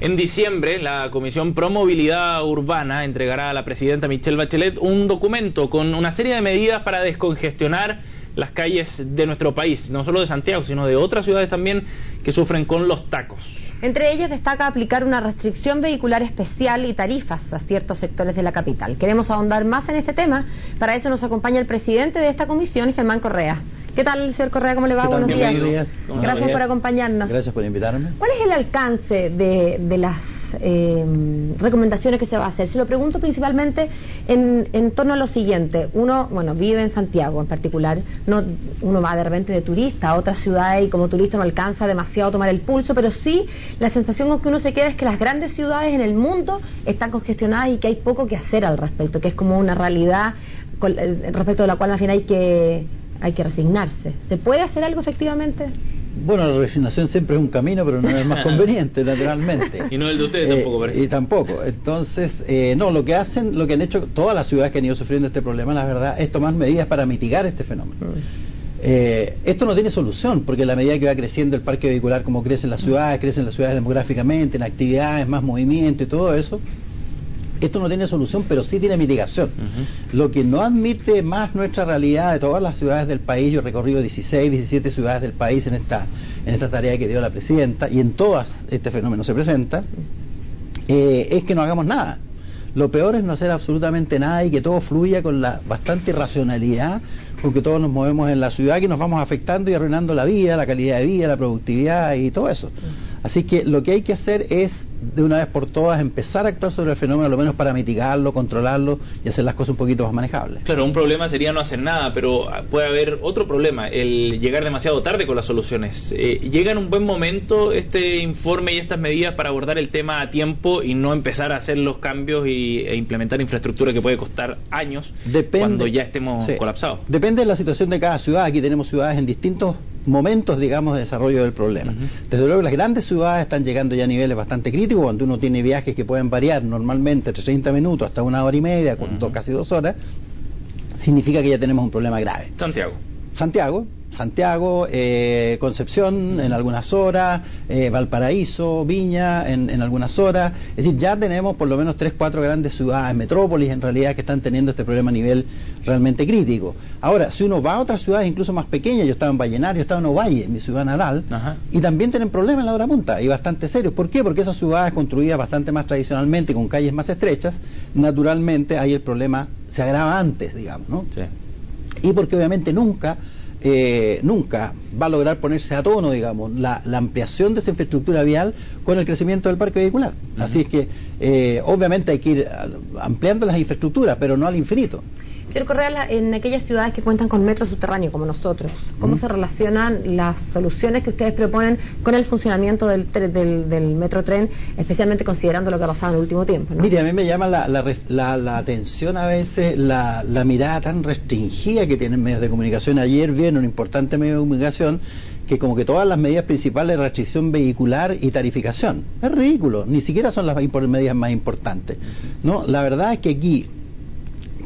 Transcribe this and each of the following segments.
En diciembre, la Comisión Pro Movilidad Urbana entregará a la presidenta Michelle Bachelet un documento con una serie de medidas para descongestionar las calles de nuestro país, no solo de Santiago, sino de otras ciudades también que sufren con los tacos. Entre ellas destaca aplicar una restricción vehicular especial y tarifas a ciertos sectores de la capital. Queremos ahondar más en este tema. Para eso nos acompaña el presidente de esta comisión, Germán Correa. ¿Qué tal, señor Correa? ¿Cómo le va? Buenos días. Gracias por acompañarnos. Gracias por invitarme. ¿Cuál es el alcance de las recomendaciones que se va a hacer? Se lo pregunto principalmente en torno a lo siguiente. Uno, bueno, vive en Santiago en particular, uno va de repente de turista a otras ciudades y como turista no alcanza demasiado a tomar el pulso, pero sí la sensación con que uno se queda es que las grandes ciudades en el mundo están congestionadas y que hay poco que hacer al respecto, que es como una realidad respecto de la cual más bien hay que resignarse. ¿Se puede hacer algo efectivamente? Bueno, la resignación siempre es un camino, pero no es el más conveniente, naturalmente. Y no el de ustedes tampoco, parece. Y tampoco. Entonces, no, lo que han hecho todas las ciudades que han ido sufriendo este problema, la verdad, es tomar medidas para mitigar este fenómeno. Esto no tiene solución, porque a la medida que va creciendo el parque vehicular, como crecen las ciudades demográficamente, en actividades, más movimiento y todo eso, esto no tiene solución, pero sí tiene mitigación. Lo que no admite más nuestra realidad de todas las ciudades del país, yo he recorrido 16, 17 ciudades del país en esta tarea que dio la presidenta, y en todas este fenómeno se presenta, es que no hagamos nada. Lo peor es no hacer absolutamente nada y que todo fluya con la bastante irracionalidad con que todos nos movemos en la ciudad, que nos vamos afectando y arruinando la vida, la calidad de vida, la productividad y todo eso. Así que lo que hay que hacer es, de una vez por todas, empezar a actuar sobre el fenómeno, lo menos para mitigarlo, controlarlo y hacer las cosas un poquito más manejables. Claro, un problema sería no hacer nada, pero puede haber otro problema, el llegar demasiado tarde con las soluciones. ¿Llega en un buen momento este informe y estas medidas para abordar el tema a tiempo y no empezar a hacer los cambios e implementar infraestructura que puede costar años cuando ya estemos colapsados? Depende de la situación de cada ciudad. Aquí tenemos ciudades en distintos momentos, digamos, de desarrollo del problema. Desde luego las grandes ciudades están llegando ya a niveles bastante críticos, donde uno tiene viajes que pueden variar normalmente entre 30 minutos hasta 1 hora y media, casi 2 horas, significa que ya tenemos un problema grave. Santiago, Concepción en algunas horas, Valparaíso, Viña en algunas horas. Es decir, ya tenemos por lo menos 3, 4 grandes ciudades, metrópolis en realidad, que están teniendo este problema a nivel realmente crítico. Ahora, si uno va a otras ciudades incluso más pequeñas, yo estaba en Vallenar, yo estaba en Ovalle, mi ciudad natal, y también tienen problemas en la hora punta, y bastante serios. ¿Por qué? Porque esas ciudades construidas bastante más tradicionalmente, con calles más estrechas, naturalmente ahí el problema se agrava antes, digamos, ¿no? Sí. Y porque obviamente nunca va a lograr ponerse a tono, digamos, la ampliación de esa infraestructura vial con el crecimiento del parque vehicular. Así es que obviamente hay que ir ampliando las infraestructuras, pero no al infinito. Señor Correa, en aquellas ciudades que cuentan con metro subterráneo como nosotros, ¿cómo se relacionan las soluciones que ustedes proponen con el funcionamiento del metro tren, especialmente considerando lo que ha pasado en el último tiempo, ¿no? Mire, a mí me llama la atención a veces la mirada tan restringida que tienen medios de comunicación. Ayer vi en un importante medio de comunicación que como que todas las medidas principales de restricción vehicular y tarificación. Es ridículo, ni siquiera son las medidas más importantes, ¿no? La verdad es que aquí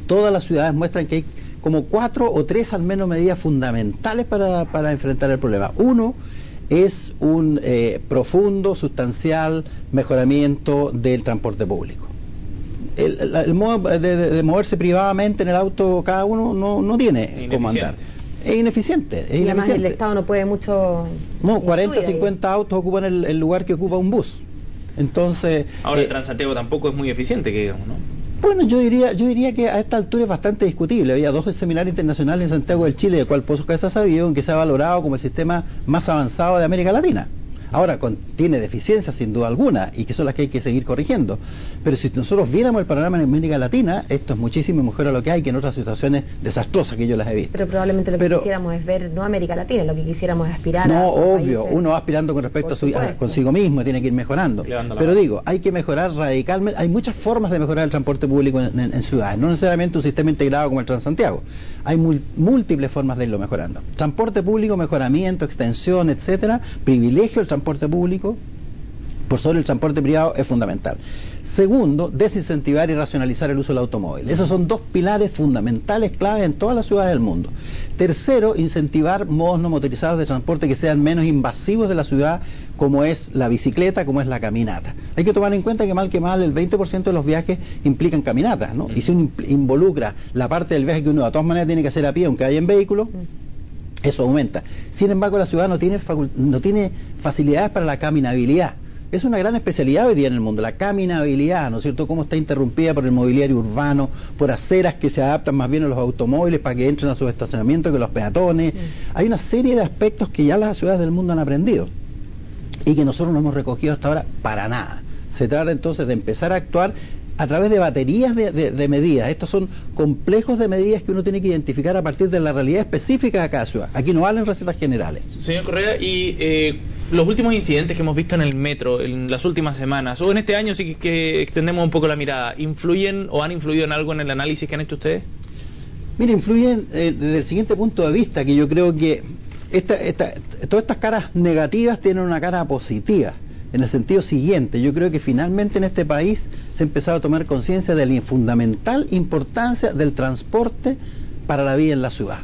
todas las ciudades muestran que hay como 4 o 3 al menos medidas fundamentales para enfrentar el problema. Uno es un profundo, sustancial mejoramiento del transporte público. El modo de moverse privadamente en el auto cada uno no tiene cómo andar. Es ineficiente. Y además el Estado no puede mucho... No, 40, 50 autos ocupan el lugar que ocupa un bus. Entonces... Ahora el Transantiago tampoco es muy eficiente, que digamos, ¿no? Bueno, yo diría que a esta altura es bastante discutible. Había 2 seminarios internacionales en Santiago del Chile, de cual Pozo Cabeza sabido, en que se ha valorado como el sistema más avanzado de América Latina. Ahora, tiene deficiencias sin duda alguna, y que son las que hay que seguir corrigiendo. Pero si nosotros viéramos el panorama en América Latina, esto es muchísimo mejor a lo que hay que en otras situaciones desastrosas que yo las he visto. Pero probablemente lo que quisiéramos es ver, no América Latina, lo que quisiéramos es aspirar a obvio, países, uno va aspirando con respecto a consigo mismo, tiene que ir mejorando. Pero digo, hay que mejorar radicalmente. Hay muchas formas de mejorar el transporte público en ciudades, no necesariamente un sistema integrado como el Transantiago. Hay múltiples formas de irlo mejorando. Transporte público, mejoramiento, extensión, etcétera, privilegio del transporte público, por sobre el transporte privado es fundamental. Segundo, desincentivar y racionalizar el uso del automóvil. Esos son dos pilares fundamentales, claves en todas las ciudades del mundo. Tercero, incentivar modos no motorizados de transporte que sean menos invasivos de la ciudad, como es la bicicleta, como es la caminata. Hay que tomar en cuenta que mal el 20% de los viajes implican caminatas, ¿no? Y si uno involucra la parte del viaje que uno de todas maneras tiene que hacer a pie, aunque vaya en vehículo, eso aumenta. Sin embargo, la ciudad no tiene facilidades para la caminabilidad. Es una gran especialidad hoy día en el mundo, la caminabilidad, ¿no es cierto? Cómo está interrumpida por el mobiliario urbano, por aceras que se adaptan más bien a los automóviles para que entren a sus estacionamientos que los peatones. Hay una serie de aspectos que ya las ciudades del mundo han aprendido y que nosotros no hemos recogido hasta ahora para nada. Se trata entonces de empezar a actuar a través de baterías de medidas. Estos son complejos de medidas que uno tiene que identificar a partir de la realidad específica de cada ciudad. Aquí no valen recetas generales. Señor Correa, y los últimos incidentes que hemos visto en el metro en las últimas semanas, o en este año, sí que extendemos un poco la mirada, ¿influyen o han influido en algo en el análisis que han hecho ustedes? Mire, influyen desde el siguiente punto de vista, que yo creo que todas estas caras negativas tienen una cara positiva. En el sentido siguiente, yo creo que finalmente en este país se ha empezado a tomar conciencia de la fundamental importancia del transporte para la vida en la ciudad.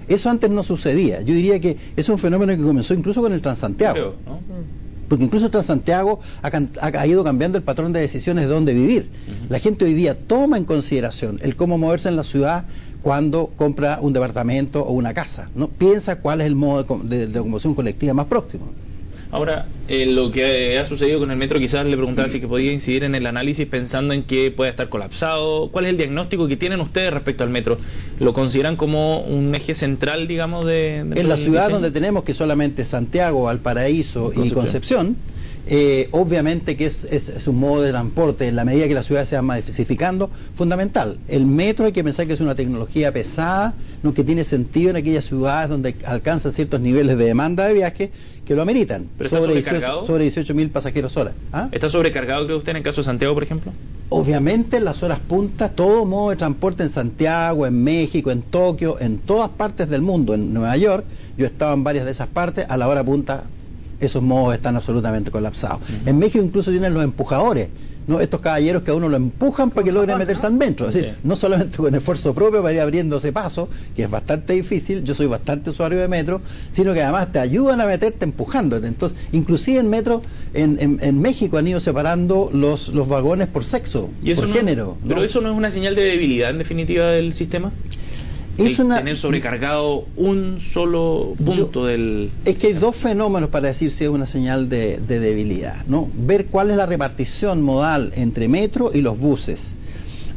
Eso antes no sucedía. Yo diría que es un fenómeno que comenzó incluso con el Transantiago. Creo, ¿no? Porque incluso el Transantiago ha ido cambiando el patrón de decisiones de dónde vivir. La gente hoy día toma en consideración el cómo moverse en la ciudad cuando compra un departamento o una casa, ¿no? Piensa cuál es el modo de locomoción colectiva más próximo. Ahora, lo que ha sucedido con el metro, quizás le preguntaba si que podía incidir en el análisis pensando en que puede estar colapsado. ¿Cuál es el diagnóstico que tienen ustedes respecto al metro? ¿Lo consideran como un eje central, digamos, en la ciudad donde tenemos que solamente Santiago, Valparaíso y Concepción? Obviamente que es un modo de transporte, en la medida que la ciudad se va masificando, fundamental. El metro hay que pensar que es una tecnología pesada, ¿no? Que tiene sentido en aquellas ciudades donde alcanzan ciertos niveles de demanda de viaje que lo ameritan. ¿Pero está sobrecargado? Sobre 18.000 pasajeros hora. ¿Ah? ¿Está sobrecargado, cree usted, en el caso de Santiago, por ejemplo? Obviamente en las horas puntas, todo modo de transporte en Santiago, en México, en Tokio, en todas partes del mundo, en Nueva York, yo he estado en varias de esas partes, a la hora punta esos modos están absolutamente colapsados. En México incluso tienen los empujadores, ¿no? Estos caballeros que a uno lo empujan para que logre meterse al metro. Es decir, no solamente con esfuerzo propio para ir abriéndose paso, que es bastante difícil, yo soy bastante usuario de metro, sino que además te ayudan a meterte empujándote. Entonces, inclusive en metro, en México han ido separando los vagones por sexo, por género. ¿No? ¿Pero eso no es una señal de debilidad en definitiva del sistema? Tener sobrecargado un solo punto del... Es que hay dos fenómenos para decir si es una señal de debilidad, ¿no? Ver cuál es la repartición modal entre metro y los buses.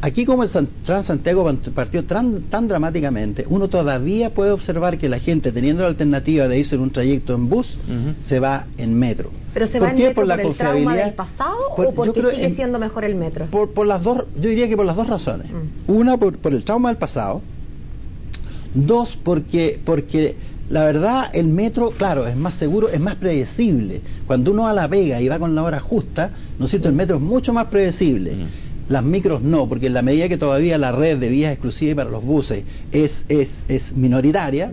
Aquí, como el Transantiago partió tan dramáticamente, uno todavía puede observar que la gente, teniendo la alternativa de irse en un trayecto en bus, se va en metro. ¿Pero se va en metro por el trauma del pasado o porque sigue siendo mejor el metro? Por las dos, yo diría que por las dos razones. Una, por el trauma del pasado. Dos, porque la verdad el metro, claro, es más seguro, es más predecible. Cuando uno va a la pega y va con la hora justa, ¿no es cierto? El metro es mucho más predecible. Las micros no, porque en la medida que todavía la red de vías exclusivas para los buses es minoritaria,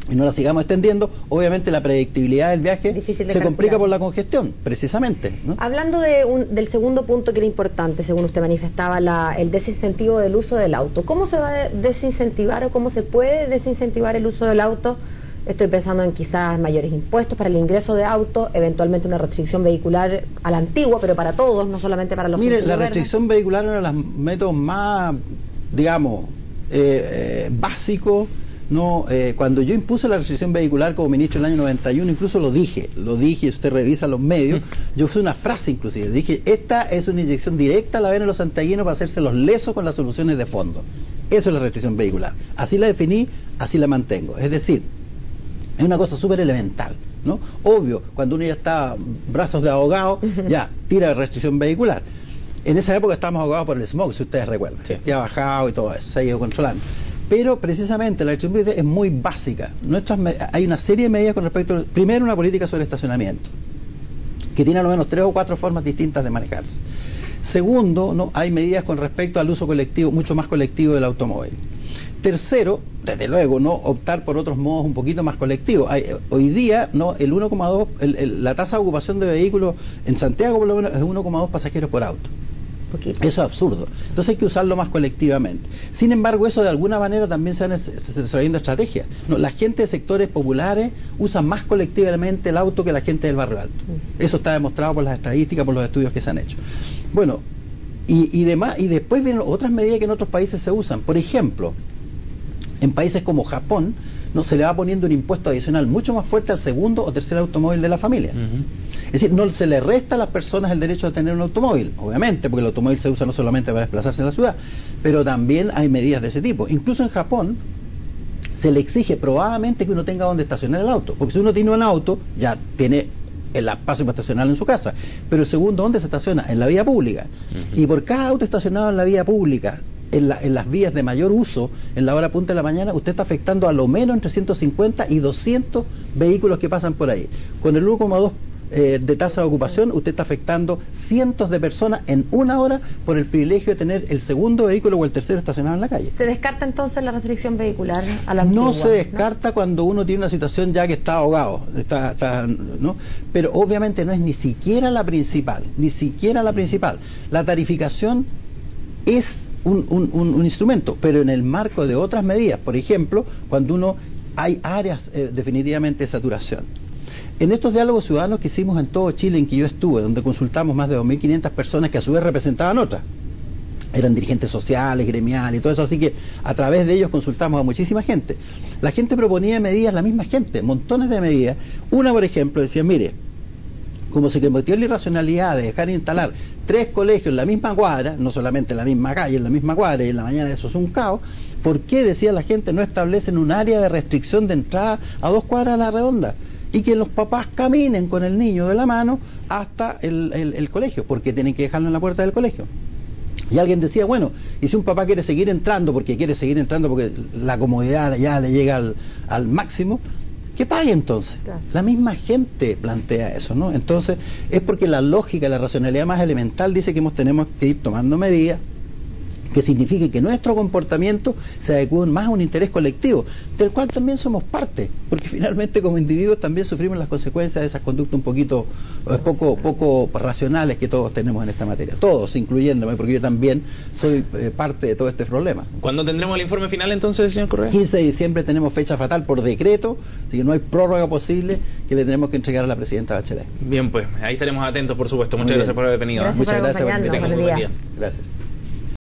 y no la sigamos extendiendo, obviamente la predictibilidad del viaje se complica por la congestión, precisamente, ¿no? Hablando del segundo punto que era importante, según usted manifestaba, el desincentivo del uso del auto. ¿Cómo se va a desincentivar o cómo se puede desincentivar el uso del auto? Estoy pensando en quizás mayores impuestos para el ingreso de auto, eventualmente una restricción vehicular a la antigua, pero para todos, no solamente para los... Mire, la restricción vehicular es uno de los métodos más, digamos, básicos. No, cuando yo impuse la restricción vehicular como ministro en el año 91, incluso lo dije, y usted revisa los medios, yo usé una frase inclusive, dije, esta es una inyección directa a la vena de los santiaguinos para hacerse los lesos con las soluciones de fondo. Eso es la restricción vehicular. Así la definí, así la mantengo. Es decir, es una cosa súper elemental, ¿no? Obvio, cuando uno ya está brazos de ahogado, ya tira la restricción vehicular. En esa época estábamos ahogados por el smog, si ustedes recuerdan. Ya ha bajado y todo eso, se ha ido controlando. Pero precisamente la restricción vehicular es muy básica. Hay una serie de medidas con respecto, primero, una política sobre estacionamiento, que tiene al menos 3 o 4 formas distintas de manejarse. Segundo, hay medidas con respecto al uso colectivo, mucho más colectivo del automóvil. Tercero, desde luego, no optar por otros modos un poquito más colectivos. Hoy día, no, el 1,2, la tasa de ocupación de vehículos en Santiago por lo menos es 1,2 pasajeros por auto. Poquito. Eso es absurdo. Entonces hay que usarlo más colectivamente. Sin embargo, eso de alguna manera también se van desarrollando estrategias. No, la gente de sectores populares usa más colectivamente el auto que la gente del barrio alto. Eso está demostrado por las estadísticas, por los estudios que se han hecho. Bueno, y después vienen otras medidas que en otros países se usan. Por ejemplo, en países como Japón, no se le va poniendo un impuesto adicional mucho más fuerte al segundo o tercer automóvil de la familia. Es decir, no se le resta a las personas el derecho a tener un automóvil, obviamente, porque el automóvil se usa no solamente para desplazarse en la ciudad, pero también hay medidas de ese tipo. Incluso en Japón se le exige probadamente que uno tenga donde estacionar el auto, porque si uno tiene un auto, ya tiene el espacio para estacionarlo en su casa, pero el segundo, ¿dónde se estaciona? En la vía pública. Y por cada auto estacionado en la vía pública, en las vías de mayor uso, en la hora punta de la mañana, usted está afectando a lo menos entre 150 y 200 vehículos que pasan por ahí. Con el 1,2 de tasa de ocupación, usted está afectando cientos de personas en una hora por el privilegio de tener el segundo vehículo o el tercero estacionado en la calle. ¿Se descarta entonces la restricción vehicular a la antigua? No se descarta, ¿no? Cuando uno tiene una situación ya que está ahogado, ¿no? Pero obviamente no es ni siquiera la principal, ni siquiera la principal. La tarificación es un instrumento, pero en el marco de otras medidas, por ejemplo, cuando hay áreas definitivamente de saturación. En estos diálogos ciudadanos que hicimos en todo Chile, en que yo estuve, donde consultamos más de 2.500 personas que a su vez representaban otras, eran dirigentes sociales, gremiales y todo eso, así que a través de ellos consultamos a muchísima gente. La gente proponía medidas, la misma gente, montones de medidas. Una, por ejemplo, decía, mire, como se cometió la irracionalidad de dejar instalar 3 colegios en la misma cuadra, no solamente en la misma calle, en la misma cuadra, y en la mañana eso es un caos, ¿por qué, decía la gente, no establecen un área de restricción de entrada a 2 cuadras a la redonda? Y que los papás caminen con el niño de la mano hasta el colegio, porque tienen que dejarlo en la puerta del colegio. Y alguien decía, bueno, y si un papá quiere seguir entrando porque la comodidad ya le llega al máximo, ¿qué pague entonces? Claro. La misma gente plantea eso, ¿no? Entonces, es porque la lógica, la racionalidad más elemental dice que tenemos que ir tomando medidas que signifique que nuestro comportamiento se adecue más a un interés colectivo, del cual también somos parte, porque finalmente como individuos también sufrimos las consecuencias de esas conductas un poquito poco racionales que todos tenemos en esta materia, todos, incluyéndome, porque yo también soy parte de todo este problema. ¿Cuándo tendremos el informe final entonces, señor Correa? 15 de diciembre tenemos fecha fatal por decreto, así que no hay prórroga posible que le tenemos que entregar a la presidenta Bachelet. Bien, pues ahí estaremos atentos, por supuesto. Muchas gracias por haber venido. Muchas gracias por acompañarnos. que tengan un buen día. Gracias.